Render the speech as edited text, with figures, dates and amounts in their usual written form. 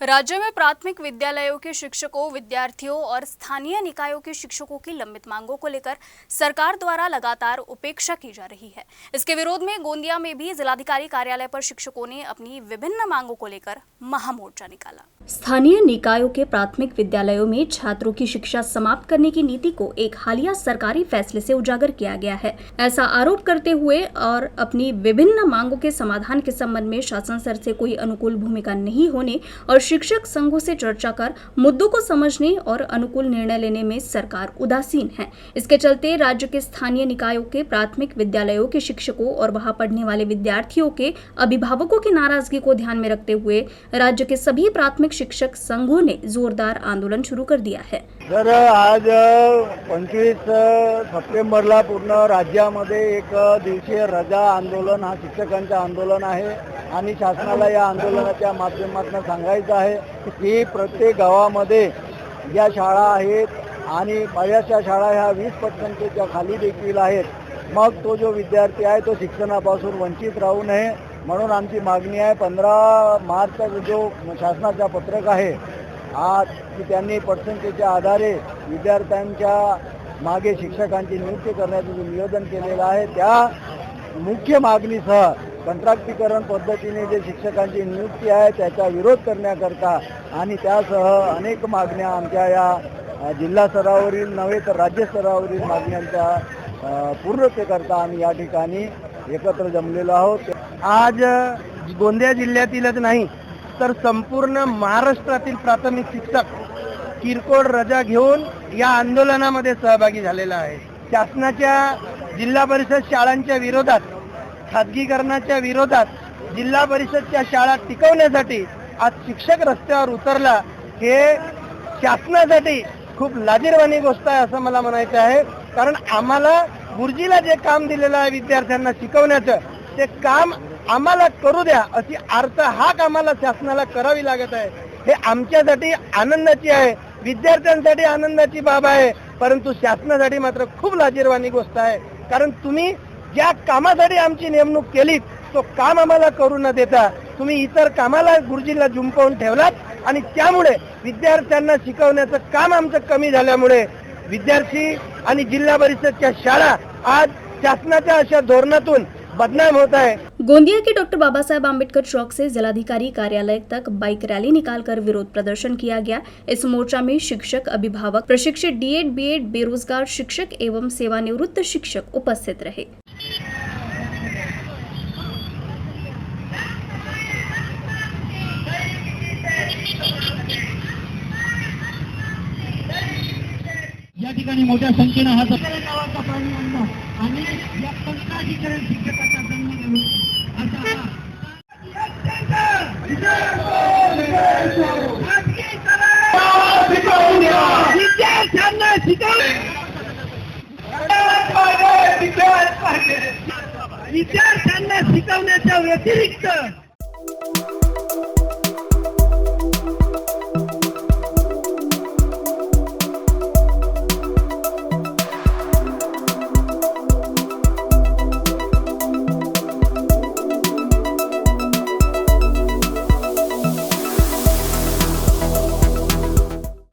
राज्य में प्राथमिक विद्यालयों के शिक्षकों, विद्यार्थियों और स्थानीय निकायों के शिक्षकों की लंबित मांगों को लेकर सरकार द्वारा लगातार उपेक्षा की जा रही है। इसके विरोध में गोंदिया में भी जिलाधिकारी कार्यालय पर शिक्षकों ने अपनी विभिन्न मांगों को लेकर महामोर्चा निकाला। स्थानीय निकायों के प्राथमिक विद्यालयों में छात्रों की शिक्षा समाप्त करने की नीति को एक हालिया सरकारी फैसले से उजागर किया गया है। ऐसा आरोप करते हुए और अपनी विभिन्न मांगों के समाधान के संबंध में शासन स्तर से कोई अनुकूल भूमिका नहीं होने और शिक्षक संघों से चर्चा कर मुद्दों को समझने और अनुकूल निर्णय लेने में सरकार उदासीन है। इसके चलते राज्य के स्थानीय निकायों के प्राथमिक विद्यालयों के शिक्षकों और वहां पढ़ने वाले विद्यार्थियों के अभिभावकों की नाराजगी को ध्यान में रखते हुए राज्य के सभी प्राथमिक शिक्षक संघों ने जोरदार आंदोलन शुरू कर दिया है। तर आज 25 सप्टेंबरला पूर्ण राज्यामध्ये एक दिवसीय रजा आंदोलन हा शिक्षकांचं आंदोलन आहे आणि शासनाला या आंदोलनाच्या माध्यमातून सांगायचं आहे की प्रत्येक गावामध्ये ज्या शाळा आहेत आणि बऱ्याचशा शाळा ह्या 20% खाली देखील आहेत, मग तो जो विद्यार्थी आहे तो शिक्षणापासून वंचित राहू नये म्हणून आमची मागणी आहे। 15 मार्चचा जो शासनाचा पत्रक आहे आज की त्यांनी पर्सेंटेजच्या आधारे विद्यार्थ्यांच्या मागे शिक्षकांची नियुक्ती करण्याचं जे नियोजन केलेलं आहे त्या मुख्य मागणीसह कंत्राटीकरण पद्धतीने जे शिक्षकांची नियुक्ती आहे त्याचा विरोध करण्याकरता आणि त्यासह अनेक मागण्या आमच्या या जिल्हा स्तरावरील नव्हे तर राज्य स्तरावरील मागण्यांच्या पूर्णतेकरता आम्ही या ठिकाणी एकत्र जमलेलो आहोत। आज गोंदिया जिल्ह्यातीलच नाही तर संपूर्ण महाराष्ट्रातील प्राथमिक शिक्षक किरकोळ रजा घेऊन या आंदोलनामध्ये सहभागी झालेला आहे। शासनाच्या जिल्हा परिषद शाळांच्या विरोधात, खाजगीकरणाच्या विरोधात जिल्हा परिषदच्या शाळा टिकवण्यासाठी आज शिक्षक रस्त्यावर उतरला। हे शासनासाठी खूप लाजिरवाणी गोष्ट आहे असं मला म्हणायचं आहे, कारण आम्हाला गुरुजीला जे काम दिलेलं आहे विद्यार्थ्यांना शिकवण्याचं ते काम आम्हाला करू द्या अशी अर्थ हाक आम्हाला शासनाला करावी लागत आहे। हे आमच्यासाठी आनंदाची आहे, विद्यार्थ्यांसाठी आनंदाची बाब आहे, परंतु शासनासाठी मात्र खूप लाजिरवाणी गोष्ट आहे। कारण तुम्ही ज्या कामासाठी आमची नेमणूक केली तो काम आम्हाला करू न देता तुम्ही इतर कामाला गुरुजीला जुंपवून ठेवलात आणि त्यामुळे विद्यार्थ्यांना शिकवण्याचं काम आमचं कमी झाल्यामुळे विद्यार्थी आणि जिल्हा परिषदच्या शाळा आज शासनाच्या अशा धोरणातून बदनाम होता है। गोंदिया के डॉक्टर बाबा साहेब आम्बेडकर चौक से जिलाधिकारी कार्यालय तक बाइक रैली निकालकर विरोध प्रदर्शन किया गया। इस मोर्चा में शिक्षक, अभिभावक, प्रशिक्षित डीएड, बीएड, बेरोजगार शिक्षक एवं सेवानिवृत्त शिक्षक उपस्थित रहे। या ठिकाणी मोठ्या संख्येने हा नावाचा प्राणी आणला आणि या कंत्राटीकरण शिक्षकाचा जन्म घेऊन विद्यार्थ्यांना शिकवण्याच्या व्यतिरिक्त